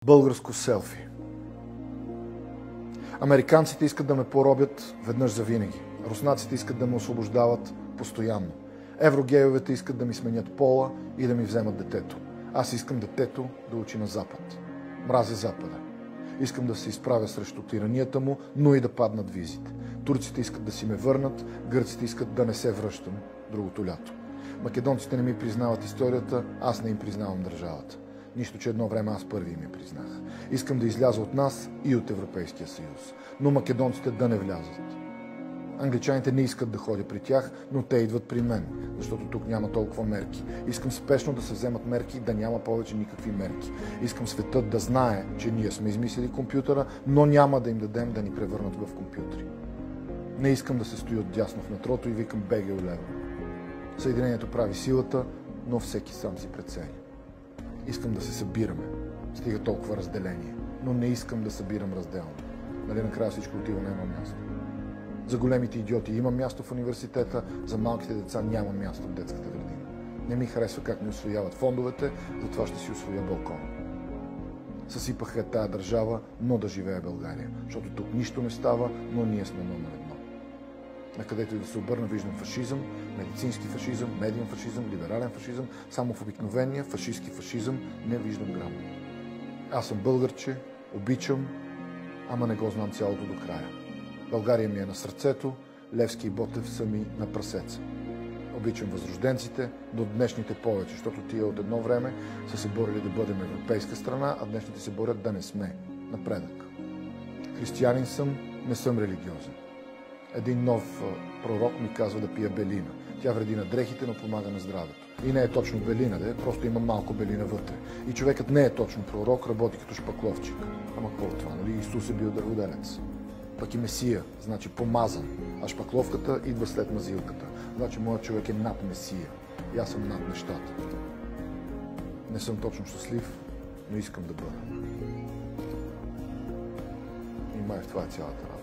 Българско селфи. Американците искат да ме поробят веднъж за винаги. Руснаците искат да ме освобождават постоянно. Еврогейовете искат да ми сменят пола и да ми вземат детето. Аз искам детето да учи на Запад. Мразя Запада. Искам да се изправя срещу тиранията му, но и да паднат визите. Турците искат да си ме върнат, гърците искат да не се връщам другото лято. Македонците не ми признават историята, аз не им признавам държавата. Нищо, че едно време аз първи им я признах. Искам да изляза от нас и от Европейския съюз, но македонците да не влязат. Англичаните не искат да ходя при тях, но те идват при мен, защото тук няма толкова мерки. Искам спешно да се вземат мерки, да няма повече никакви мерки. Искам светът да знае, че ние сме измислили компютъра, но няма да им дадем да ни превърнат в компютри. Не искам да се стои отдясно в метрото и викам беге улево. Съединението прави силата, но всеки сам си преценя. Искам да се събираме. Стига толкова разделение. Но не искам да събирам разделно. Нали накрая всичко отива на едно място. За големите идиоти има място в университета, за малките деца няма място в детската градина. Не ми харесва как ми усвояват фондовете, затова ще си усвоя балкона. Съсипаха тая държава, но да живее България. Защото тук нищо не става, но ние сме номер едно. Накъдето и да се обърна, виждам фашизъм, медицински фашизъм, медиен фашизъм, либерален фашизъм, само в обикновения фашистски фашизъм не виждам грам. Аз съм българче, обичам, ама не го знам цялото до края. България ми е на сърцето, Левски и Ботев са ми на прасеца. Обичам възрожденците, но днешните повече, защото тия от едно време са се борили да бъдем европейска страна, а днешните се борят да не сме. Напредък. Християнин съм, не съм религиозен. Един нов пророк ми казва да пия белина. Тя вреди на дрехите, но помага на здравето. И не е точно белина, просто има малко белина вътре. И човекът не е точно пророк, работи като шпакловчик. Ама какво е това, нали? Исус е бил дърводелец. Пък и Месия, значи помазан. А шпакловката идва след мазилката. Значи моят човек е над Месия. И аз съм над нещата. Не съм точно щастлив, но искам да бъда. И май в това е цялата работа.